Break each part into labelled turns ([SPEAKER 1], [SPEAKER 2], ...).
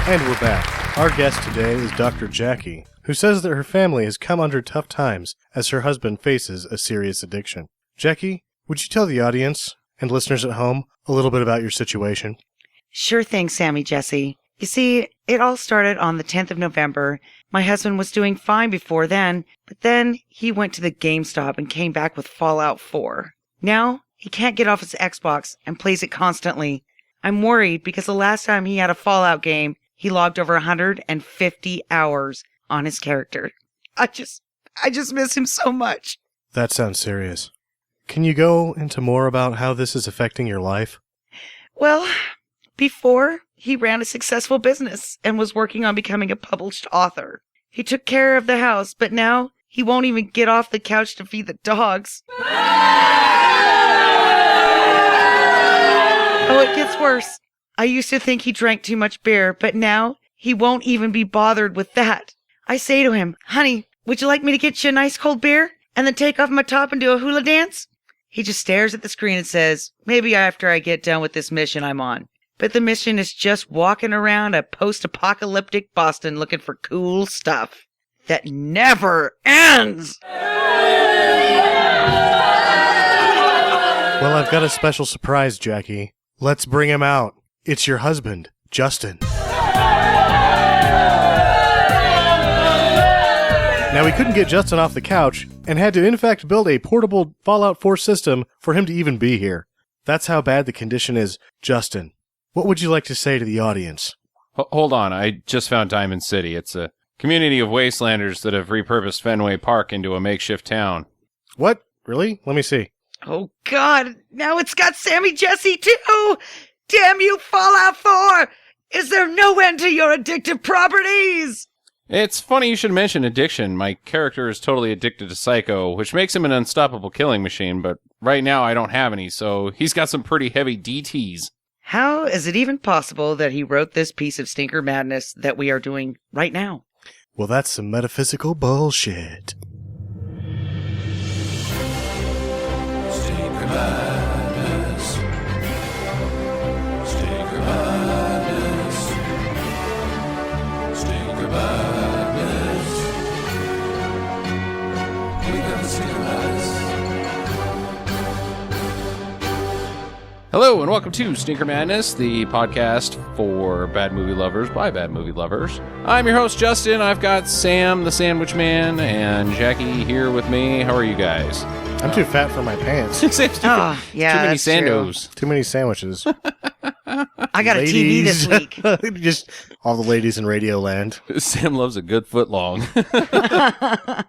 [SPEAKER 1] And we're back. Our guest today is Dr. Jackie, who says that her family has come under tough times as her husband faces a serious addiction. Jackie, would you tell the audience and listeners at home a little bit about your situation?
[SPEAKER 2] Sure thing, Sammy Jesse. You see, it all started on the 10th of November. My husband was doing fine before then, but then he went to the GameStop and came back with Fallout 4. Now, he can't get off his Xbox and plays it constantly. I'm worried because the last time he had a Fallout game, he logged over 150 hours on his character. I just miss him so much.
[SPEAKER 1] That sounds serious. Can you go into more about how this is affecting your life?
[SPEAKER 2] Well, before, he ran a successful business and was working on becoming a published author. He took care of the house, but now he won't even get off the couch to feed the dogs. Oh, it gets worse. I used to think he drank too much beer, but now he won't even be bothered with that. I say to him, "Honey, would you like me to get you a nice cold beer and then take off my top and do a hula dance?" He just stares at the screen and says, "Maybe after I get done with this mission I'm on." But the mission is just walking around a post-apocalyptic Boston looking for cool stuff that never ends.
[SPEAKER 1] Well, I've got a special surprise, Jackie. Let's bring him out. It's your husband, Justin. Now, we couldn't get Justin off the couch and had to, in fact, build a portable Fallout 4 system for him to even be here. That's how bad the condition is. Justin, what would you like to say to the audience?
[SPEAKER 3] Hold on, I just found Diamond City. It's a community of wastelanders that have repurposed Fenway Park into a makeshift town.
[SPEAKER 1] What? Really? Let me see.
[SPEAKER 2] Oh, God. Now it's got Sammy Jesse, too. Damn you, Fallout 4. Is there no end to your addictive properties?
[SPEAKER 3] It's funny you should mention addiction. My character is totally addicted to Psycho, which makes him an unstoppable killing machine, but right now I don't have any, so he's got some pretty heavy DTs.
[SPEAKER 2] How is it even possible that he wrote this piece of stinker madness that we are doing right now?
[SPEAKER 1] Well, that's some metaphysical bullshit.
[SPEAKER 4] Stinker madness. Stinker madness. Stinker madness. We got the stinker madness.
[SPEAKER 3] Hello, and welcome to Stinker Madness, the podcast for bad movie lovers by bad movie lovers. I'm your host, Justin. I've got Sam, the Sandwich Man, and Jackie here with me. How are you guys?
[SPEAKER 1] I'm too fat for my pants.
[SPEAKER 2] Oh, yeah,
[SPEAKER 3] Too many
[SPEAKER 2] that's true.
[SPEAKER 3] sandos.
[SPEAKER 1] Too many sandwiches.
[SPEAKER 2] I got a TV this week.
[SPEAKER 1] Just all the ladies in Radio Land.
[SPEAKER 3] Sam loves a good foot long.
[SPEAKER 2] But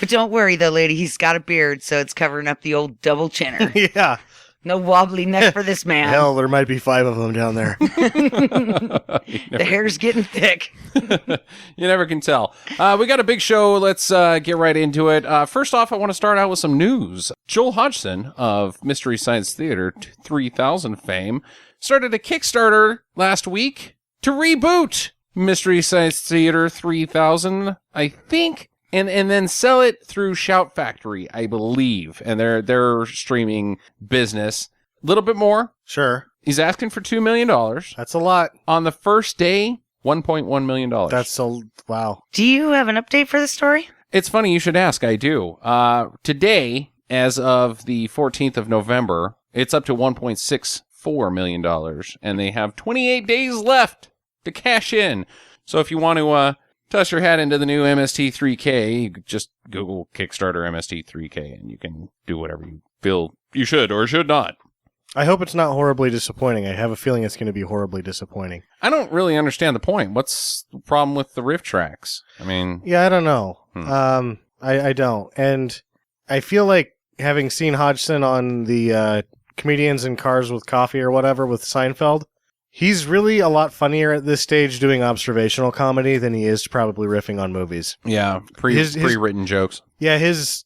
[SPEAKER 2] don't worry, though, lady. He's got a beard, so it's covering up the old double chinner.
[SPEAKER 1] Yeah.
[SPEAKER 2] No wobbly neck for this man.
[SPEAKER 1] Hell, there might be 5 of them down there.
[SPEAKER 2] The hair's getting thick.
[SPEAKER 3] You never can tell. We got a big show. Let's get right into it. First off, I want to start out with some news. Joel Hodgson of Mystery Science Theater 3000 fame started a Kickstarter last week to reboot Mystery Science Theater 3000, I think, and then sell it through Shout Factory, I believe, and their streaming business. A little bit more.
[SPEAKER 1] Sure.
[SPEAKER 3] He's asking for $2 million.
[SPEAKER 1] That's a lot.
[SPEAKER 3] On the first day, $1.1 million.
[SPEAKER 1] Wow.
[SPEAKER 2] Do you have an update for the story?
[SPEAKER 3] It's funny you should ask. I do. Today, as of the 14th of November, it's up to $1.64 million, and they have 28 days left to cash in. So if you want to toss your hat into the new MST3K, you could just Google Kickstarter MST3K, and you can do whatever you feel you should or should not.
[SPEAKER 1] I hope it's not horribly disappointing. I have a feeling it's going to be horribly disappointing.
[SPEAKER 3] I don't really understand the point. What's the problem with the riff tracks? I mean...
[SPEAKER 1] Yeah, I don't know. I don't. And I feel like having seen Hodgson on the Comedians in Cars with Coffee or whatever with Seinfeld, he's really a lot funnier at this stage doing observational comedy than he is probably riffing on movies.
[SPEAKER 3] Yeah, pre-written jokes.
[SPEAKER 1] Yeah, his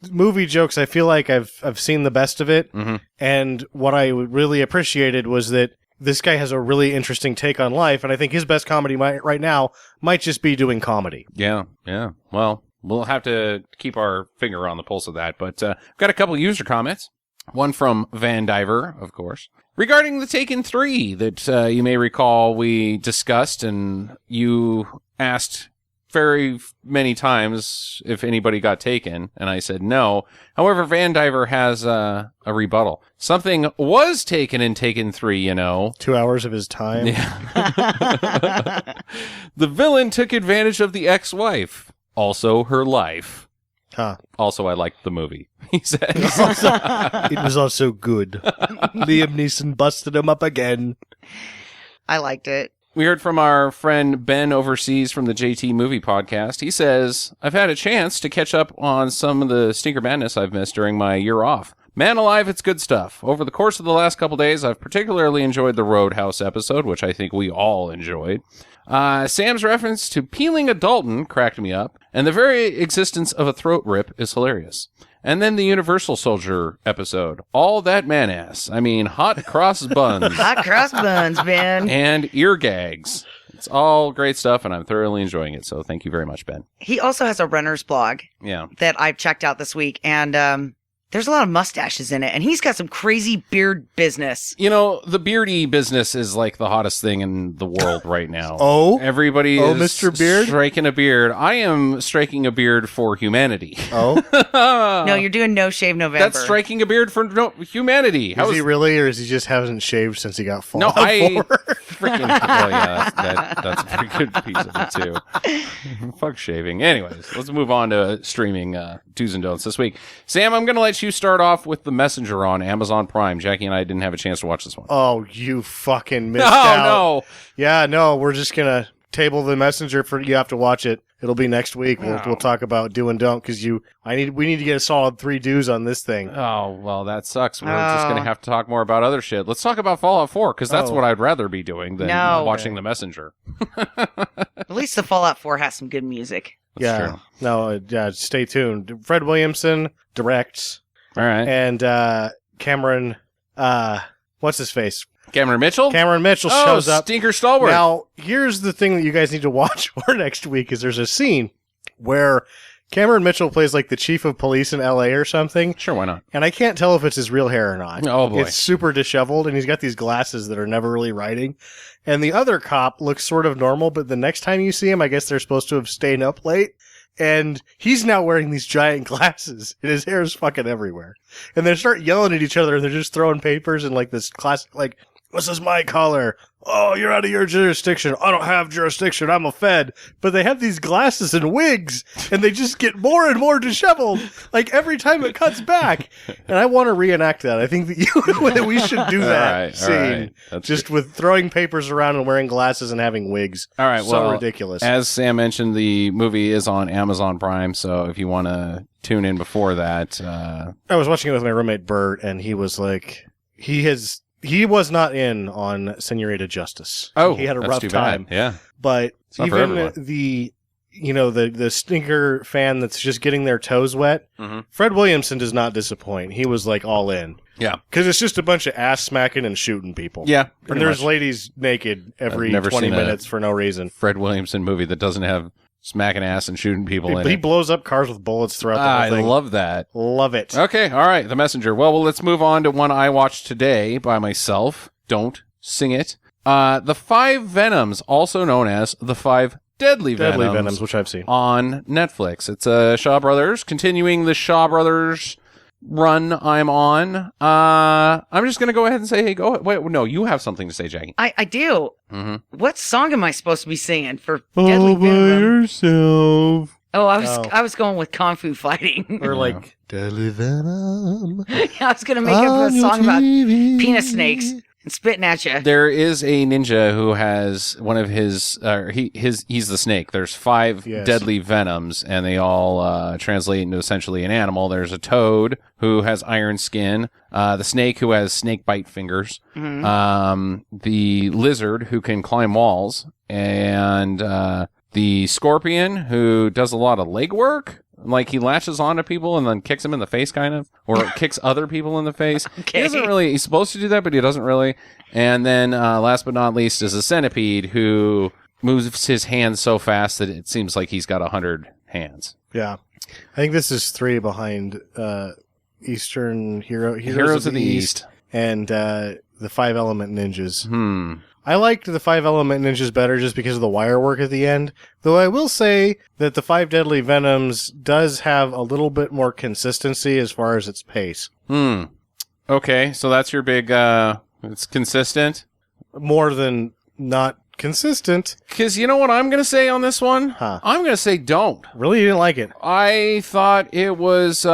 [SPEAKER 1] movie jokes, I feel like I've seen the best of it. Mm-hmm. And what I really appreciated was that this guy has a really interesting take on life, and I think his best comedy right now might just be doing comedy.
[SPEAKER 3] Yeah. Well, we'll have to keep our finger on the pulse of that. But I've got a couple user comments. One from Van Diver, of course. Regarding the Taken 3 that you may recall we discussed, and you asked very many times if anybody got taken, and I said no. However, Van Diver has a rebuttal. Something was taken in Taken 3, you know.
[SPEAKER 1] 2 hours of his time.
[SPEAKER 3] Yeah. The villain took advantage of the ex-wife, also her life.
[SPEAKER 1] Huh.
[SPEAKER 3] Also, I liked the movie, he said.
[SPEAKER 1] It was also good. Liam Neeson busted him up again.
[SPEAKER 2] I liked it.
[SPEAKER 3] We heard from our friend Ben overseas from the JT Movie Podcast. He says, I've had a chance to catch up on some of the Stinker Madness I've missed during my year off. Man alive, it's good stuff. Over the course of the last couple days, I've particularly enjoyed the Roadhouse episode, which I think we all enjoyed. Sam's reference to peeling a Dalton cracked me up, and the very existence of a throat rip is hilarious. And then the Universal Soldier episode. All that man-ass. I mean, hot cross buns.
[SPEAKER 2] Hot cross buns, Ben.
[SPEAKER 3] And ear gags. It's all great stuff, and I'm thoroughly enjoying it, so thank you very much, Ben.
[SPEAKER 2] He also has a runner's blog
[SPEAKER 3] Yeah.
[SPEAKER 2] that I've checked out this week, and there's a lot of mustaches in it, and he's got some crazy beard business.
[SPEAKER 3] You know, the beardy business is like the hottest thing in the world right now.
[SPEAKER 1] Oh?
[SPEAKER 3] Everybody
[SPEAKER 1] Oh,
[SPEAKER 3] is
[SPEAKER 1] Mr. Beard?
[SPEAKER 3] striking a beard. I am striking a beard for humanity.
[SPEAKER 1] Oh?
[SPEAKER 2] No, you're doing No Shave November.
[SPEAKER 3] That's striking a beard for humanity.
[SPEAKER 1] Is he really, or is he just hasn't shaved since he got fallen?
[SPEAKER 3] No, I freaking. Well, yeah, that's a pretty good piece of it too. Fuck shaving. Anyways, let's move on to streaming do's and don'ts this week. Sam, I'm going to let you start off with The Messenger on Amazon Prime. Jackie and I didn't have a chance to watch this one.
[SPEAKER 1] Oh, you fucking missed
[SPEAKER 3] No,
[SPEAKER 1] out.
[SPEAKER 3] no.
[SPEAKER 1] Yeah, no, we're just going to table The Messenger for you have to watch it. It'll be next week.
[SPEAKER 3] No.
[SPEAKER 1] We'll talk about do and don't because we need to get a solid 3 do's on this thing.
[SPEAKER 3] Oh, well, that sucks. We're just going to have to talk more about other shit. Let's talk about Fallout 4 because that's what I'd rather be doing than watching The Messenger.
[SPEAKER 2] At least the Fallout 4 has some good music.
[SPEAKER 3] That's
[SPEAKER 1] yeah.
[SPEAKER 3] true.
[SPEAKER 1] No, stay tuned. Fred Williamson directs.
[SPEAKER 3] All right.
[SPEAKER 1] And Cameron, what's his face?
[SPEAKER 3] Cameron Mitchell?
[SPEAKER 1] Cameron Mitchell shows up.
[SPEAKER 3] Stinker Stalwart.
[SPEAKER 1] Now, here's the thing that you guys need to watch for next week is there's a scene where Cameron Mitchell plays like the chief of police in LA or something.
[SPEAKER 3] Sure, why not?
[SPEAKER 1] And I can't tell if it's his real hair or not.
[SPEAKER 3] Oh, boy.
[SPEAKER 1] It's super disheveled, and he's got these glasses that are never really writing. And the other cop looks sort of normal, but the next time you see him, I guess they're supposed to have stayed up late. And he's now wearing these giant glasses, and his hair is fucking everywhere. And they start yelling at each other, and they're just throwing papers and like this classic, like, this is my color. Oh, you're out of your jurisdiction. I don't have jurisdiction. I'm a Fed. But they have these glasses and wigs, and they just get more and more disheveled, like every time it cuts back. And I want to reenact that. I think that we should do that scene.
[SPEAKER 3] All right. That's
[SPEAKER 1] just
[SPEAKER 3] good.
[SPEAKER 1] with throwing papers around and wearing glasses and having wigs.
[SPEAKER 3] All right,
[SPEAKER 1] so
[SPEAKER 3] well,
[SPEAKER 1] ridiculous.
[SPEAKER 3] As Sam mentioned, the movie is on Amazon Prime, so if you want to tune in before that,
[SPEAKER 1] I was watching it with my roommate Bert, and he was like, he was not in on Senorita Justice. He had a
[SPEAKER 3] that's
[SPEAKER 1] rough
[SPEAKER 3] too
[SPEAKER 1] time.
[SPEAKER 3] Bad. Yeah.
[SPEAKER 1] But
[SPEAKER 3] It's not for
[SPEAKER 1] even
[SPEAKER 3] everyone.
[SPEAKER 1] the stinker fan that's just getting their toes wet,
[SPEAKER 3] Mhm.
[SPEAKER 1] Fred Williamson does not disappoint. He was like all in.
[SPEAKER 3] Yeah.
[SPEAKER 1] Because it's just a bunch of ass smacking and shooting people.
[SPEAKER 3] Yeah.
[SPEAKER 1] And
[SPEAKER 3] pretty
[SPEAKER 1] there's
[SPEAKER 3] much.
[SPEAKER 1] ladies naked every
[SPEAKER 3] I've never
[SPEAKER 1] 20
[SPEAKER 3] seen a
[SPEAKER 1] minutes for no reason.
[SPEAKER 3] Fred Williamson movie that doesn't have smacking ass and shooting people in
[SPEAKER 1] He
[SPEAKER 3] it.
[SPEAKER 1] blows up cars with bullets throughout the
[SPEAKER 3] I
[SPEAKER 1] whole thing.
[SPEAKER 3] love that.
[SPEAKER 1] Love it.
[SPEAKER 3] Okay, all right, The Messenger. Well, let's move on to one I watched today by myself. Don't sing it. The 5 Venoms, also known as the 5 Deadly Venoms,
[SPEAKER 1] which I've seen.
[SPEAKER 3] on Netflix. It's Shaw Brothers, continuing the Shaw Brothers run I'm on. I'm just going to go ahead and say, hey, go ahead. Wait, no, you have something to say, Jackie.
[SPEAKER 2] I do.
[SPEAKER 3] Mm-hmm.
[SPEAKER 2] What song am I supposed to be singing for Deadly Venom?
[SPEAKER 3] yourself.
[SPEAKER 2] Oh,
[SPEAKER 1] Oh.
[SPEAKER 2] I was going with Kung Fu Fighting.
[SPEAKER 1] Or like, Deadly Venom.
[SPEAKER 2] I was going to make up a song about penis snakes and spitting at you.
[SPEAKER 3] There is a ninja who has one of his he's the snake. There's 5
[SPEAKER 1] Yes.
[SPEAKER 3] deadly venoms, and they all translate into essentially an animal. There's a toad who has iron skin, the snake who has snake bite fingers, the lizard who can climb walls, and the scorpion who does a lot of leg work. Like he latches onto people and then kicks them in the face, kind of, or kicks other people in the face.
[SPEAKER 2] Okay.
[SPEAKER 3] He doesn't really. He's supposed to do that, but he doesn't really. And then, last but not least, is a centipede who moves his hands so fast that it seems like he's got 100 hands.
[SPEAKER 1] Yeah. I think this is 3 behind Eastern
[SPEAKER 3] Heroes of the East.
[SPEAKER 1] and the 5 Element Ninjas. I liked the 5 Element Ninjas better just because of the wire work at the end. Though I will say that the 5 Deadly Venoms does have a little bit more consistency as far as its pace.
[SPEAKER 3] Okay, so that's your big, it's consistent?
[SPEAKER 1] More than not consistent.
[SPEAKER 3] Because you know what I'm going to say on this one? I'm going to say don't.
[SPEAKER 1] Really? You didn't like it?
[SPEAKER 3] I thought it was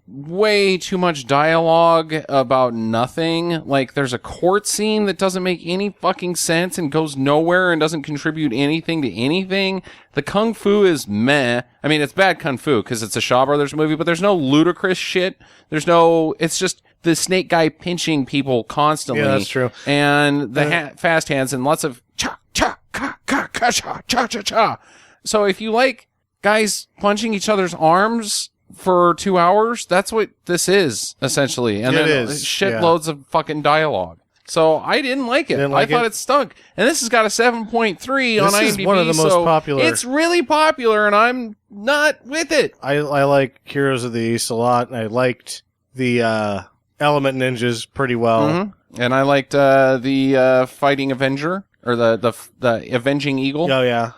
[SPEAKER 3] way too much dialogue about nothing. Like, there's a court scene that doesn't make any fucking sense and goes nowhere and doesn't contribute anything to anything. The kung fu is meh. I mean, it's bad kung fu because it's a Shaw Brothers movie, but there's no ludicrous shit. It's just the snake guy pinching people constantly.
[SPEAKER 1] Yeah, that's true.
[SPEAKER 3] And the fast hands and lots of cha, cha, ka, ka, ka, cha, cha, cha, cha. So if you like guys punching each other's arms for 2 hours, that's what this is, essentially. And then shitloads of fucking dialogue. So I didn't like it. I thought it stunk. And this has got a 7.3 on IMDb. This is one of the most popular. It's really popular, and I'm not with it.
[SPEAKER 1] I like Heroes of the East a lot, and I liked the Element Ninjas pretty well.
[SPEAKER 3] And I liked the Fighting Avenger, or the Avenging Eagle.
[SPEAKER 1] Oh, yeah.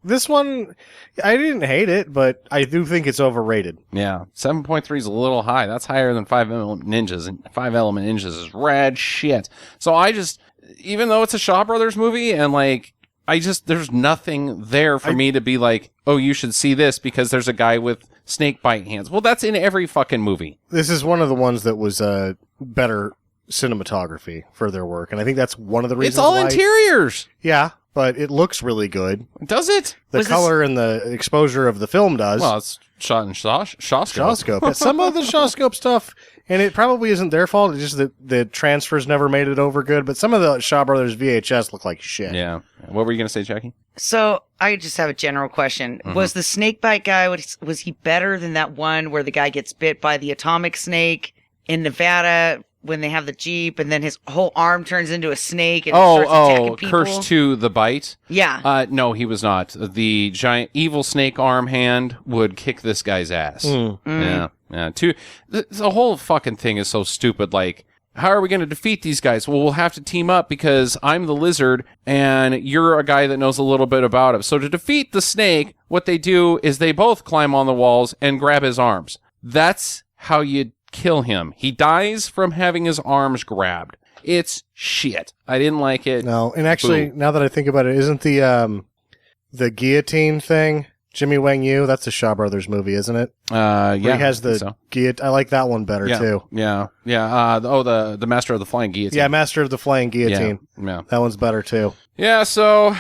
[SPEAKER 1] This one, I didn't hate it, but I do think it's overrated.
[SPEAKER 3] Yeah. 7.3 is a little high. That's higher than 5 Element Ninjas, and 5 Element Ninjas is rad shit. So I just, even though it's a Shaw Brothers movie, and like, there's nothing there for me to be like, oh, you should see this because there's a guy with snake bite hands. Well, that's in every fucking movie.
[SPEAKER 1] This is one of the ones that was better cinematography for their work, and I think that's one of the reasons.
[SPEAKER 3] It's all interiors.
[SPEAKER 1] Yeah, but it looks really good.
[SPEAKER 3] Does it?
[SPEAKER 1] The color and the exposure of the film does.
[SPEAKER 3] Well, it's shot in Shawscope.
[SPEAKER 1] But some of the Shawscope stuff, and it probably isn't their fault, it's just that the transfers never made it over good, but some of the Shaw Brothers VHS look like shit.
[SPEAKER 3] Yeah. What were you going to say, Jackie?
[SPEAKER 2] So I just have a general question. Was the snake bite guy, was he better than that one where the guy gets bit by the atomic snake in Nevada when they have the Jeep and then his whole arm turns into a snake and starts attacking people?
[SPEAKER 3] Curse to the bite?
[SPEAKER 2] Yeah.
[SPEAKER 3] No, he was not. The giant evil snake arm hand would kick this guy's ass. Yeah. The whole fucking thing is so stupid. Like, how are we going to defeat these guys? Well, we'll have to team up because I'm the lizard and you're a guy that knows a little bit about it. So to defeat the snake, what they do is they both climb on the walls and grab his arms. That's how you kill him. He dies from having his arms grabbed. It's shit. I didn't like it.
[SPEAKER 1] No, and actually, now that I think about it, isn't the guillotine thing Jimmy Wang Yu? That's a Shaw Brothers movie, isn't it?
[SPEAKER 3] Yeah.
[SPEAKER 1] Where he has the guillotine. I like that one better too.
[SPEAKER 3] Yeah. The Master of the Flying Guillotine.
[SPEAKER 1] Yeah, Master of the Flying Guillotine.
[SPEAKER 3] Yeah.
[SPEAKER 1] That one's better too.
[SPEAKER 3] Yeah. So,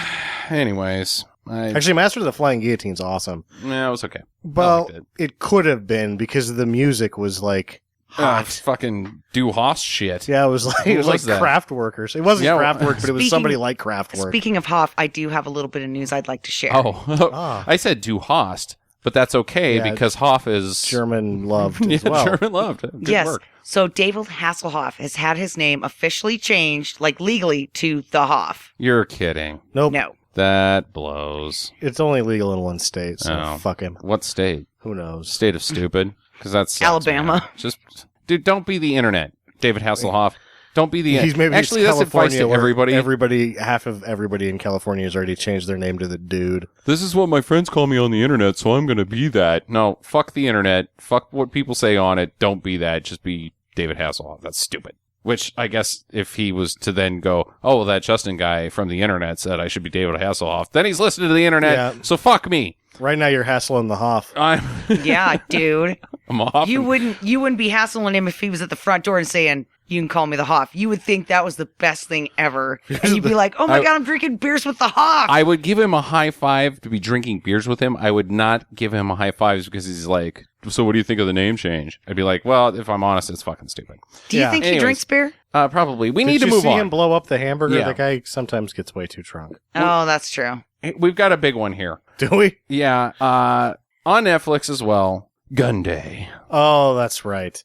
[SPEAKER 3] anyways,
[SPEAKER 1] actually, Master of the Flying Guillotine's awesome.
[SPEAKER 3] Yeah, it was okay.
[SPEAKER 1] Well, it could have been because the music was like hot.
[SPEAKER 3] Fucking do Hoss shit.
[SPEAKER 1] Yeah, it was like craft workers. It wasn't craft work, but it was somebody like craft work.
[SPEAKER 2] Speaking of Hoff, I do have a little bit of news I'd like to share.
[SPEAKER 3] I said du Hast, but that's okay because Hoff is
[SPEAKER 1] German loved as well.
[SPEAKER 3] German loved. Good work.
[SPEAKER 2] So David Hasselhoff has had his name officially changed, like legally, to the Hoff.
[SPEAKER 3] You're kidding.
[SPEAKER 1] Nope.
[SPEAKER 2] No.
[SPEAKER 3] That blows.
[SPEAKER 1] It's only legal in one state, so fuck him.
[SPEAKER 3] What state?
[SPEAKER 1] Who knows?
[SPEAKER 3] State of stupid. Because that's
[SPEAKER 2] Alabama.
[SPEAKER 3] Just, dude, don't be the internet, David Hasselhoff. Don't be the
[SPEAKER 1] He's maybe
[SPEAKER 3] actually that's advice to everybody.
[SPEAKER 1] Half of everybody in California has already changed their name to the dude.
[SPEAKER 3] This is what my friends call me on the internet, so I'm gonna be that. No, fuck the internet. Fuck what people say on it. Don't be that. Just be David Hasselhoff. That's stupid. Which I guess if he was to then go, oh, well, that Justin guy from the internet said I should be David Hasselhoff, then he's listening to the internet. Yeah. So fuck me.
[SPEAKER 1] Right now you're hassling the Hoff.
[SPEAKER 2] Yeah, dude.
[SPEAKER 3] I'm off.
[SPEAKER 2] You wouldn't be hassling him if he was at the front door and saying, you can call me the Hoff. You would think that was the best thing ever. And you'd be like, oh my God, I'm drinking beers with the Hoff.
[SPEAKER 3] I would give him a high five to be drinking beers with him. I would not give him a high five because he's like, so what do you think of the name change? I'd be like, well, if I'm honest, it's fucking stupid.
[SPEAKER 2] Do you think he drinks beer?
[SPEAKER 3] Probably. We need to move on.
[SPEAKER 1] Did you see him blow up the hamburger? Yeah. The guy sometimes gets way too drunk.
[SPEAKER 2] Oh, that's true.
[SPEAKER 3] We've got a big one here.
[SPEAKER 1] Do we?
[SPEAKER 3] Yeah. On Netflix as well. Gun Day.
[SPEAKER 1] Oh, that's right.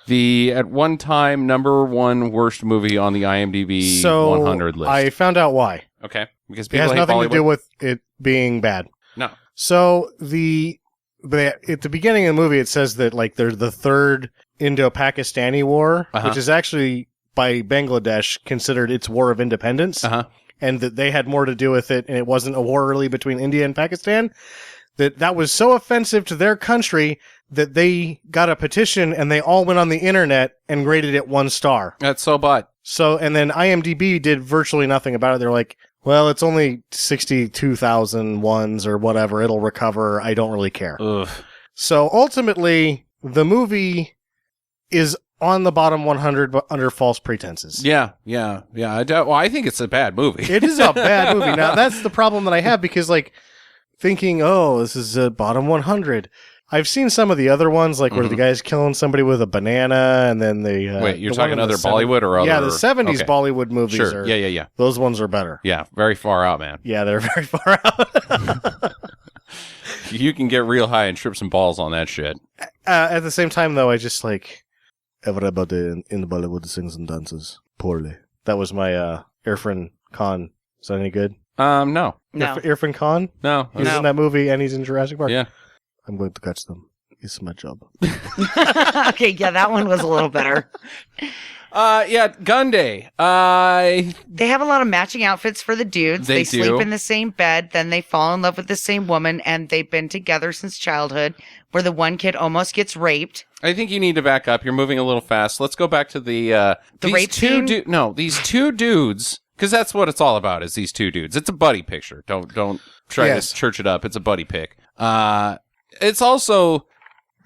[SPEAKER 3] The, at one time, #1 worst movie on the IMDb 100 list.
[SPEAKER 1] I found out why.
[SPEAKER 3] Okay. Because
[SPEAKER 1] it has nothing to do with it being bad.
[SPEAKER 3] No.
[SPEAKER 1] So, at the beginning of the movie, it says that, like, they're the third Indo-Pakistani war,
[SPEAKER 3] Uh-huh.
[SPEAKER 1] which is actually by Bangladesh considered its war of independence, and that they had more to do with it, and it wasn't a war really between India and Pakistan, that was so offensive to their country that they got a petition and they all went on the internet and rated it 1 star.
[SPEAKER 3] That's so butt.
[SPEAKER 1] So, and then IMDb did virtually nothing about it. They're like, well, it's only 62,000 ones or whatever. It'll recover. I don't really care.
[SPEAKER 3] Ugh.
[SPEAKER 1] So ultimately, the movie is on the bottom 100 but under false pretenses.
[SPEAKER 3] Yeah. I think it's a bad movie.
[SPEAKER 1] It is a bad movie. Now, that's the problem that I have because, like, thinking, oh, this is a bottom 100. I've seen some of the other ones, like where the guy's killing somebody with a banana, and then they...
[SPEAKER 3] Wait, you're
[SPEAKER 1] the
[SPEAKER 3] talking
[SPEAKER 1] one in
[SPEAKER 3] other
[SPEAKER 1] the
[SPEAKER 3] Bollywood or other...
[SPEAKER 1] Yeah, the 70s
[SPEAKER 3] Okay.
[SPEAKER 1] Bollywood movies
[SPEAKER 3] Sure.
[SPEAKER 1] are...
[SPEAKER 3] Yeah.
[SPEAKER 1] Those ones are better.
[SPEAKER 3] Yeah, very far out, man.
[SPEAKER 1] Yeah, they're very far out.
[SPEAKER 3] You can get real high and trip some balls on that shit.
[SPEAKER 1] At the same time, though, I just like... Everybody in the Bollywood sings and dances poorly. That was my Irfan Khan. Is that any good?
[SPEAKER 3] No.
[SPEAKER 2] No.
[SPEAKER 1] Irfan Khan?
[SPEAKER 3] No.
[SPEAKER 1] He's in that movie and he's in Jurassic Park.
[SPEAKER 3] Yeah.
[SPEAKER 1] I'm going to catch them. It's my job.
[SPEAKER 2] Okay, yeah, that one was a little better.
[SPEAKER 3] Gunday.
[SPEAKER 2] They have a lot of matching outfits for the dudes.
[SPEAKER 3] They
[SPEAKER 2] sleep
[SPEAKER 3] do.
[SPEAKER 2] in the same bed, then they fall in love with the same woman, and they've been together since childhood, where the one kid almost gets raped.
[SPEAKER 3] I think you need to back up. You're moving a little fast. Let's go back to the these
[SPEAKER 2] rape
[SPEAKER 3] two
[SPEAKER 2] scene?
[SPEAKER 3] these two dudes, because that's what it's all about, is these two dudes. It's a buddy picture. Don't try
[SPEAKER 1] Yes.
[SPEAKER 3] to church it up. It's a buddy pick. It's also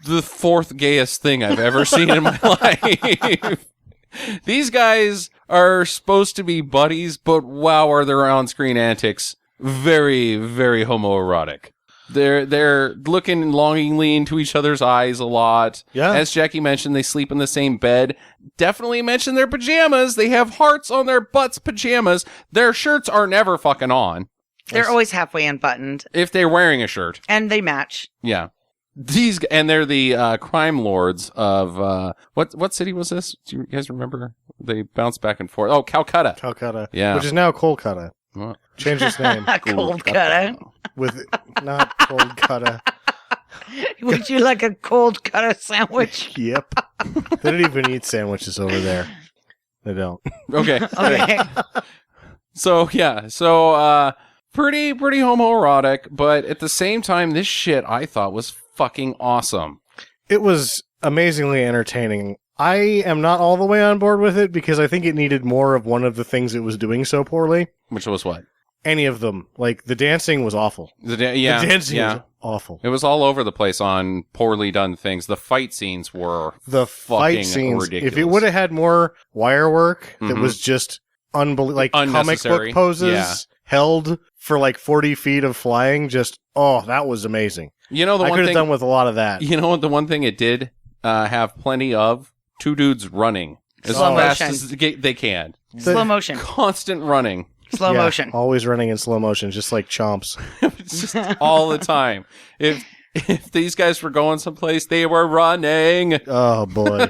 [SPEAKER 3] the 4th gayest thing I've ever seen in my life. These guys are supposed to be buddies, but wow, are their on-screen antics very, very homoerotic. They're looking longingly into each other's eyes a lot.
[SPEAKER 1] Yeah.
[SPEAKER 3] As Jackie mentioned, they sleep in the same bed. Definitely mention their pajamas. They have hearts on their butts pajamas. Their shirts are never fucking on.
[SPEAKER 2] They're always halfway unbuttoned,
[SPEAKER 3] If they're wearing a shirt.
[SPEAKER 2] and they match.
[SPEAKER 3] Yeah. And they're the crime lords of what city was this? Do you guys remember? They bounce back and forth. Oh, Calcutta.
[SPEAKER 1] Calcutta.
[SPEAKER 3] Yeah.
[SPEAKER 1] Which is now Kolkata.
[SPEAKER 3] What?
[SPEAKER 1] Changed its name.
[SPEAKER 2] Cold cutter.
[SPEAKER 1] With not Kolkata.
[SPEAKER 2] Would you like a cold cutter sandwich?
[SPEAKER 1] Yep. They don't even eat sandwiches over there. They don't.
[SPEAKER 3] Okay.
[SPEAKER 2] Okay.
[SPEAKER 3] So yeah. So pretty homoerotic, but at the same time, this shit I thought was fucking awesome.
[SPEAKER 1] It was amazingly entertaining. I am not all the way on board with it because I think it needed more of one of the things it was doing so poorly.
[SPEAKER 3] Which was what?
[SPEAKER 1] Any of them. Like, the dancing was awful.
[SPEAKER 3] The
[SPEAKER 1] The dancing was awful.
[SPEAKER 3] It was all over the place on poorly done things. The fight scenes were
[SPEAKER 1] The fight
[SPEAKER 3] fucking
[SPEAKER 1] scenes,
[SPEAKER 3] ridiculous.
[SPEAKER 1] if it would have had more wire work that
[SPEAKER 3] Mhm.
[SPEAKER 1] was just unbelievable, like comic
[SPEAKER 3] Unnecessary.
[SPEAKER 1] book poses
[SPEAKER 3] Yeah.
[SPEAKER 1] held for like 40 feet of flying, that was amazing.
[SPEAKER 3] You know the
[SPEAKER 1] I
[SPEAKER 3] one
[SPEAKER 1] could have
[SPEAKER 3] thing.
[SPEAKER 1] done with a lot of that.
[SPEAKER 3] You know what? The one thing it did have plenty of? Two dudes running as
[SPEAKER 2] Slow
[SPEAKER 3] fast
[SPEAKER 2] motion.
[SPEAKER 3] as they can.
[SPEAKER 2] Slow motion.
[SPEAKER 3] Constant running.
[SPEAKER 2] Slow
[SPEAKER 1] Yeah,
[SPEAKER 2] motion.
[SPEAKER 1] Always running in slow motion, just like chomps.
[SPEAKER 3] It's just all the time. If these guys were going someplace, they were running.
[SPEAKER 1] Oh, boy.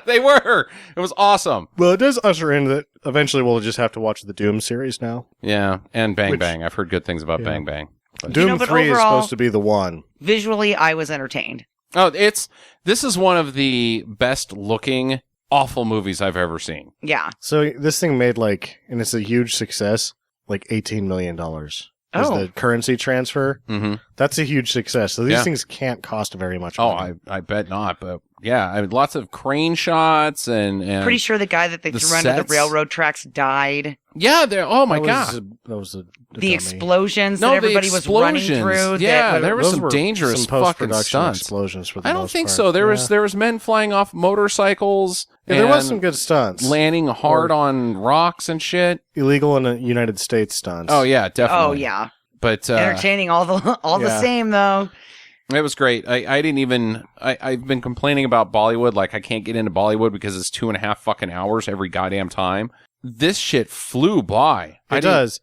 [SPEAKER 3] They were. It was awesome.
[SPEAKER 1] Well, it does usher in that eventually we'll just have to watch the Doom series now.
[SPEAKER 3] Yeah, and Bang
[SPEAKER 1] Which-
[SPEAKER 3] Bang. I've heard good things about
[SPEAKER 1] Yeah.
[SPEAKER 3] Bang Bang.
[SPEAKER 1] Doom
[SPEAKER 2] but
[SPEAKER 1] 3 is
[SPEAKER 2] overall-
[SPEAKER 1] supposed to be the one.
[SPEAKER 2] Visually, I was entertained.
[SPEAKER 3] Oh, this is one of the best looking awful movies I've ever seen.
[SPEAKER 2] Yeah.
[SPEAKER 1] So this thing made and it's a huge success, like $18 million. Is
[SPEAKER 2] Oh.
[SPEAKER 1] the currency transfer.
[SPEAKER 3] Mm-hmm.
[SPEAKER 1] That's a huge success. So these
[SPEAKER 3] Yeah.
[SPEAKER 1] things can't cost very much
[SPEAKER 3] Oh,
[SPEAKER 1] money.
[SPEAKER 3] I bet not. But yeah, I mean, lots of crane shots and
[SPEAKER 2] Pretty sure the guy that they
[SPEAKER 3] the
[SPEAKER 2] threw under the
[SPEAKER 3] sets?
[SPEAKER 2] railroad tracks died.
[SPEAKER 3] yeah, they're oh my god.
[SPEAKER 1] That was a
[SPEAKER 2] The
[SPEAKER 1] dummy.
[SPEAKER 2] explosions
[SPEAKER 3] No,
[SPEAKER 2] that
[SPEAKER 3] the
[SPEAKER 2] everybody was running
[SPEAKER 3] explosions.
[SPEAKER 2] through.
[SPEAKER 3] Yeah,
[SPEAKER 2] that
[SPEAKER 3] there
[SPEAKER 2] were-
[SPEAKER 3] was
[SPEAKER 1] Those
[SPEAKER 3] some
[SPEAKER 1] were
[SPEAKER 3] dangerous
[SPEAKER 1] some
[SPEAKER 3] fucking
[SPEAKER 1] post-production
[SPEAKER 3] stunts.
[SPEAKER 1] explosions for the
[SPEAKER 3] I don't
[SPEAKER 1] most
[SPEAKER 3] think
[SPEAKER 1] part.
[SPEAKER 3] so. There
[SPEAKER 1] Yeah.
[SPEAKER 3] was men flying off motorcycles.
[SPEAKER 1] Yeah, there was
[SPEAKER 3] and
[SPEAKER 1] some good stunts.
[SPEAKER 3] landing hard
[SPEAKER 1] Or-
[SPEAKER 3] on rocks and shit.
[SPEAKER 1] Illegal in the United States stunts.
[SPEAKER 3] Oh yeah, definitely.
[SPEAKER 2] Oh, yeah.
[SPEAKER 3] But
[SPEAKER 2] Entertaining all the
[SPEAKER 1] Yeah.
[SPEAKER 2] same, though.
[SPEAKER 3] it was great. I didn't even. I've been complaining about Bollywood. Like I can't get into Bollywood because it's 2.5 fucking hours every goddamn time. This shit flew by.
[SPEAKER 1] It does.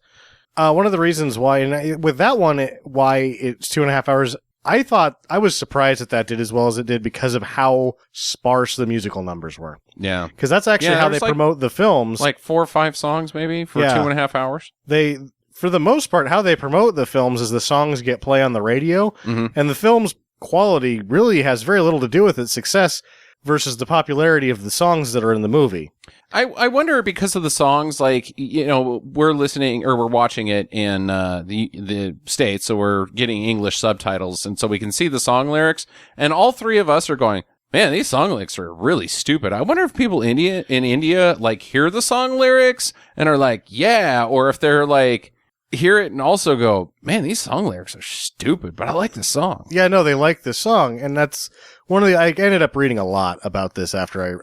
[SPEAKER 1] One of the reasons why, with that one, why it's 2.5 hours, I was surprised that did as well as it did because of how sparse the musical numbers were.
[SPEAKER 3] Yeah,
[SPEAKER 1] Because that's actually
[SPEAKER 3] Yeah,
[SPEAKER 1] how they
[SPEAKER 3] there's like-
[SPEAKER 1] promote the films.
[SPEAKER 3] like 4 or 5 songs maybe for
[SPEAKER 1] Yeah.
[SPEAKER 3] 2.5 hours.
[SPEAKER 1] They, for the most part, how they promote the films is the songs get play on the radio,
[SPEAKER 3] Mhm.
[SPEAKER 1] and the film's quality really has very little to do with its success. versus the popularity of the songs that are in the movie.
[SPEAKER 3] I wonder because of the songs, like, you know, we're listening or we're watching it in the States, so we're getting English subtitles, and so we can see the song lyrics, and all three of us are going, man, these song lyrics are really stupid. I wonder if people in India like hear the song lyrics and are like, yeah, or if they're like hear it and also go, man, these song lyrics are stupid, but I like the song.
[SPEAKER 1] Yeah, no, they like the song, and that's one of the. I ended up reading a lot about this after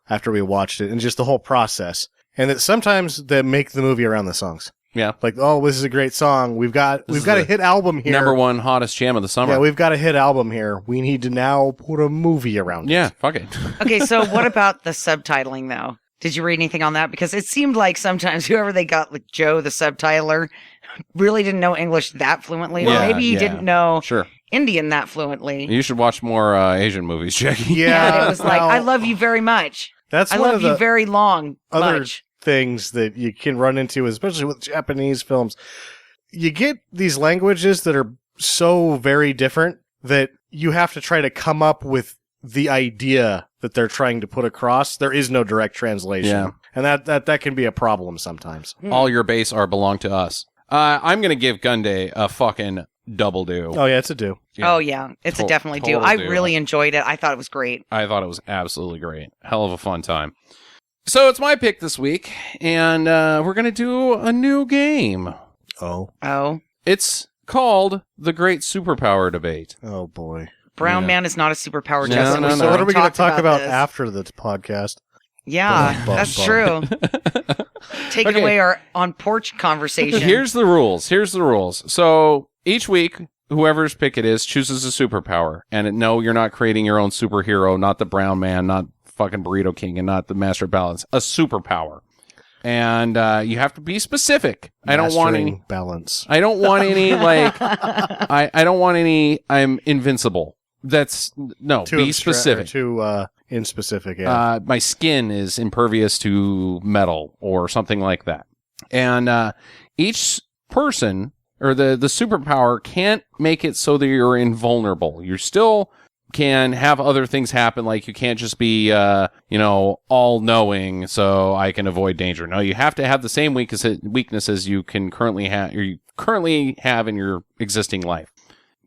[SPEAKER 1] after we watched it, and just the whole process, and that sometimes they make the movie around the songs.
[SPEAKER 3] Yeah,
[SPEAKER 1] Like, oh, this is a great song. We've got a hit album here.
[SPEAKER 3] number one hottest jam of the summer.
[SPEAKER 1] Yeah, we've got a hit album here. We need to now put a movie around it.
[SPEAKER 3] Yeah, fuck it.
[SPEAKER 2] Okay, so what about the subtitling, though? Did you read anything on that? Because it seemed like sometimes whoever they got, like Joe, the subtitler, really didn't know English that fluently.
[SPEAKER 3] Yeah,
[SPEAKER 2] or maybe he
[SPEAKER 3] yeah.
[SPEAKER 2] didn't know
[SPEAKER 3] Sure.
[SPEAKER 2] Indian that fluently.
[SPEAKER 3] You should watch more Asian movies, Jackie.
[SPEAKER 1] Yeah,
[SPEAKER 2] And it was like,
[SPEAKER 1] well,
[SPEAKER 2] I love you very much.
[SPEAKER 1] That's
[SPEAKER 2] I
[SPEAKER 1] one
[SPEAKER 2] love
[SPEAKER 1] of
[SPEAKER 2] you
[SPEAKER 1] the
[SPEAKER 2] very long,
[SPEAKER 1] other
[SPEAKER 2] much.
[SPEAKER 1] things that you can run into, especially with Japanese films. You get these languages that are so very different that you have to try to come up with the idea that they're trying to put across. There is no direct translation.
[SPEAKER 3] Yeah.
[SPEAKER 1] And that can be a problem sometimes.
[SPEAKER 3] All your base are belong to us. I'm going to give Gunday a fucking double do.
[SPEAKER 1] Oh, yeah, it's a do.
[SPEAKER 2] Oh, yeah. It's a definitely do.
[SPEAKER 3] total
[SPEAKER 2] I
[SPEAKER 3] do.
[SPEAKER 2] really enjoyed it. I thought it was great.
[SPEAKER 3] I thought it was absolutely great. Hell of a fun time. So it's my pick this week, and we're going to do a new game.
[SPEAKER 1] Oh.
[SPEAKER 2] Oh.
[SPEAKER 3] It's called The Great Superpower Debate.
[SPEAKER 1] Oh, boy.
[SPEAKER 2] Brown
[SPEAKER 3] Yeah.
[SPEAKER 2] man is not a superpower,
[SPEAKER 3] No,
[SPEAKER 2] Justin.
[SPEAKER 3] no,
[SPEAKER 2] We've
[SPEAKER 3] no.
[SPEAKER 1] So what
[SPEAKER 2] already
[SPEAKER 1] are we going to
[SPEAKER 2] talked
[SPEAKER 1] talk about
[SPEAKER 2] this.
[SPEAKER 1] after the podcast?
[SPEAKER 2] Yeah,
[SPEAKER 1] Bum, bum,
[SPEAKER 2] that's
[SPEAKER 1] bum.
[SPEAKER 2] true. Taking
[SPEAKER 3] Okay.
[SPEAKER 2] away our on-porch conversation.
[SPEAKER 3] Here's the rules. So each week, whoever's pick it is chooses a superpower. And no, you're not creating your own superhero, not the Brown Man, not fucking Burrito King, and not the Master of Balance. A superpower. And you have to be specific. I don't want any...
[SPEAKER 1] Mastering balance.
[SPEAKER 3] I don't want any, like... I don't want any, I'm invincible. That's... No,
[SPEAKER 1] Too
[SPEAKER 3] be
[SPEAKER 1] abstra-
[SPEAKER 3] specific.
[SPEAKER 1] or too inspecific, yeah.
[SPEAKER 3] My skin is impervious to metal or something like that. And each person or the superpower can't make it so that you're invulnerable. You still can have other things happen, like you can't just be all-knowing so I can avoid danger. No, you have to have the same weaknesses you can currently have in your existing life.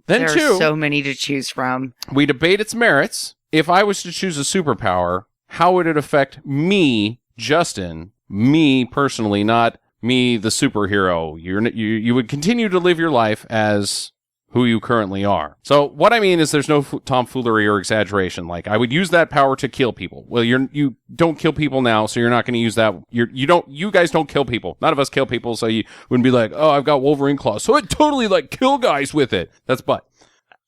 [SPEAKER 3] Then
[SPEAKER 2] there
[SPEAKER 3] two,
[SPEAKER 2] are so many to choose from.
[SPEAKER 3] we debate its merits. If I was to choose a superpower, how would it affect me, Justin, me personally, not me, the superhero? You would continue to live your life as who you currently are. So what I mean is there's no tomfoolery or exaggeration. Like, I would use that power to kill people. Well, you don't kill people now, so you're not going to use that. You guys don't kill people. None of us kill people, so you wouldn't be like, oh, I've got Wolverine claws, so I'd totally like kill guys with it. That's butt.